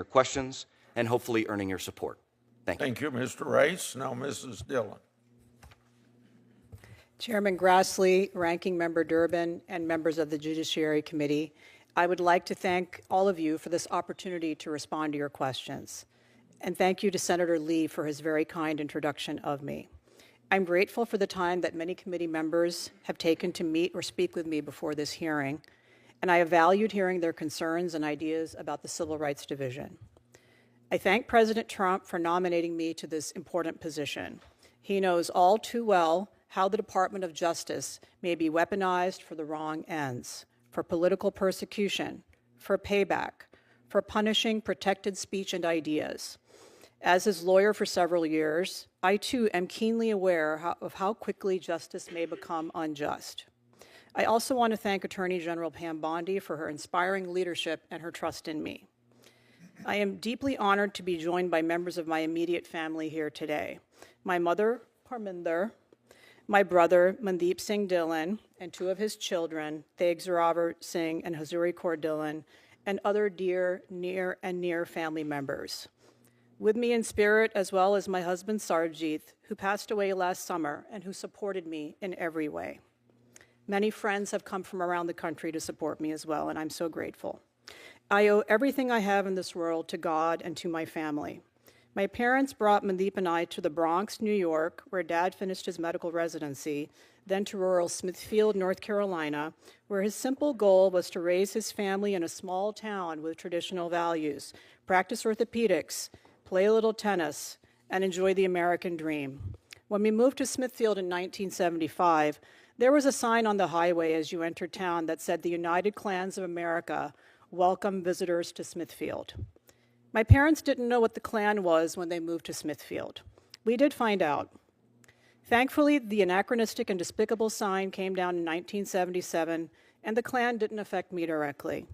your questions and hopefully earning your support. Thank you. Thank you, Mr. Rice. Now, Mrs. Dhillon. Chairman Grassley, Ranking Member Durbin, and members of the Judiciary Committee, I would like to thank all of you for this opportunity to respond to your questions. And thank you to Senator Lee for his very kind introduction of me. I'm grateful for the time that many committee members have taken to meet or speak with me before this hearing, and I have valued hearing their concerns and ideas about the Civil Rights Division. I thank President Trump for nominating me to this important position. He knows all too well how the Department of Justice may be weaponized for the wrong ends, for political persecution, for payback, for punishing protected speech and ideas. As his lawyer for several years, I too am keenly aware of how quickly justice may become unjust. I also want to thank Attorney General Pam Bondi for her inspiring leadership and her trust in me. I am deeply honored to be joined by members of my immediate family here today. My mother, Parminder, my brother, Mandeep Singh Dhillon, and two of his children, Theg Zorawar Singh and Hazuri Kaur Dhillon, and other dear, near family members. With me in spirit, as well as my husband, Sarjeet, who passed away last summer and who supported me in every way. Many friends have come from around the country to support me as well, and I'm so grateful. I owe everything I have in this world to God and to my family. My parents brought Mandeep and I to the Bronx, New York, where Dad finished his medical residency, then to rural Smithfield, North Carolina, where his simple goal was to raise his family in a small town with traditional values, practice orthopedics, play a little tennis, and enjoy the American dream. When we moved to Smithfield in 1975, there was a sign on the highway as you entered town that said, "The United Klans of America welcome visitors to Smithfield." My parents didn't know what the Klan was when they moved to Smithfield. We did find out. Thankfully, the anachronistic and despicable sign came down in 1977, and the Klan didn't affect me directly.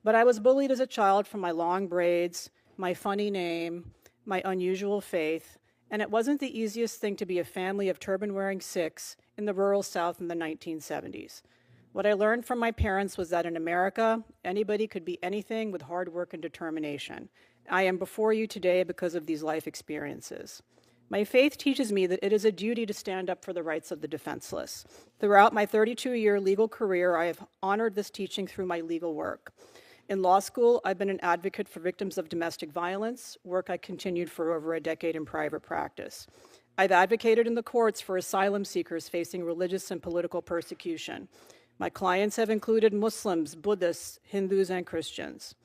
But I was bullied as a child for my long braids, my funny name, my unusual faith, and it wasn't the easiest thing to be a family of turban-wearing Sikhs in the rural South in the 1970s. What I learned from my parents was that in America, anybody could be anything with hard work and determination. I am before you today because of these life experiences. My faith teaches me that it is a duty to stand up for the rights of the defenseless. Throughout my 32-year legal career, I have honored this teaching through my legal work. In law school, I've been an advocate for victims of domestic violence, work I continued for over a decade in private practice. I've advocated in the courts for asylum seekers facing religious and political persecution. My clients have included Muslims, Buddhists, Hindus, and Christians.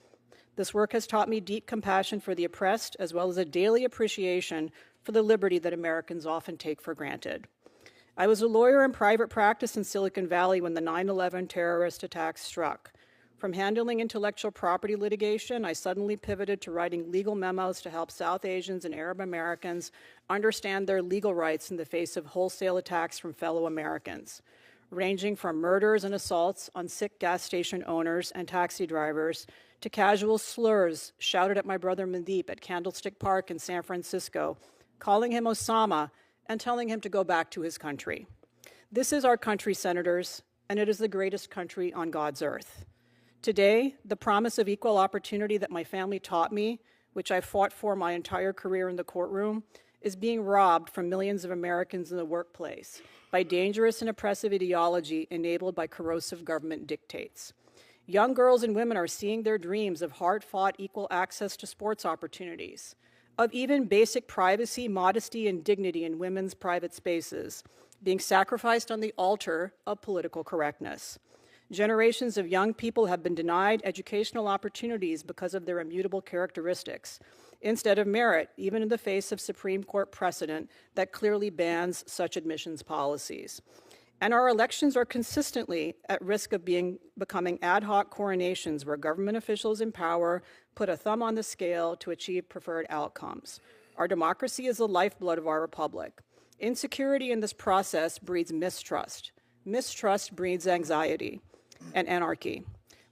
This work has taught me deep compassion for the oppressed, as well as a daily appreciation for the liberty that Americans often take for granted. I was a lawyer in private practice in Silicon Valley when the 9/11 terrorist attacks struck. From handling intellectual property litigation, I suddenly pivoted to writing legal memos to help South Asians and Arab Americans understand their legal rights in the face of wholesale attacks from fellow Americans, ranging from murders and assaults on Sikh gas station owners and taxi drivers to casual slurs shouted at my brother Mandeep at Candlestick Park in San Francisco, calling him Osama and telling him to go back to his country. This is our country, senators, and it is the greatest country on God's earth. Today, the promise of equal opportunity that my family taught me, which I fought for my entire career in the courtroom, is being robbed from millions of Americans in the workplace by dangerous and oppressive ideology enabled by corrosive government dictates. Young girls and women are seeing their dreams of hard-fought equal access to sports opportunities, of even basic privacy, modesty, and dignity in women's private spaces, being sacrificed on the altar of political correctness. Generations of young people have been denied educational opportunities because of their immutable characteristics, instead of merit, even in the face of Supreme Court precedent that clearly bans such admissions policies. And our elections are consistently at risk of becoming ad hoc coronations where government officials in power put a thumb on the scale to achieve preferred outcomes. Our democracy is the lifeblood of our republic. Insecurity in this process breeds mistrust. Mistrust breeds anxiety and anarchy.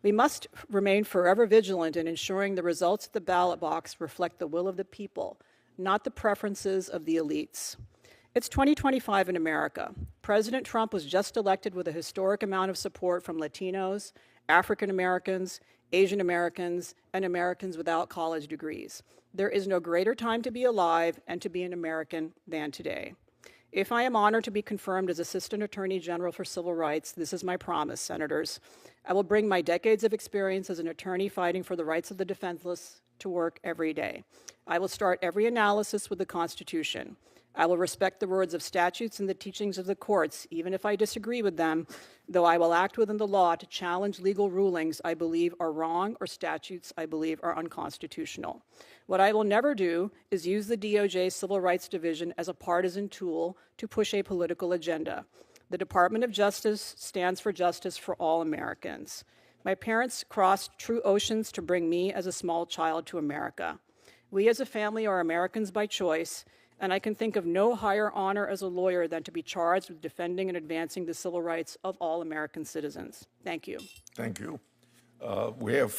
We must remain forever vigilant in ensuring the results of the ballot box reflect the will of the people, not the preferences of the elites. It's 2025 in America. President Trump was just elected with a historic amount of support from Latinos, African Americans, Asian Americans, and Americans without college degrees. There is no greater time to be alive and to be an American than today. If I am honored to be confirmed as Assistant Attorney General for Civil Rights, this is my promise, Senators. I will bring my decades of experience as an attorney fighting for the rights of the defenseless to work every day. I will start every analysis with the Constitution. I will respect the words of statutes and the teachings of the courts, even if I disagree with them, though I will act within the law to challenge legal rulings I believe are wrong or statutes I believe are unconstitutional. What I will never do is use the DOJ Civil Rights Division as a partisan tool to push a political agenda. The Department of Justice stands for justice for all Americans. My parents crossed true oceans to bring me as a small child to America. We as a family are Americans by choice, and I can think of no higher honor as a lawyer than to be charged with defending and advancing the civil rights of all American citizens. Thank you. Thank you. We have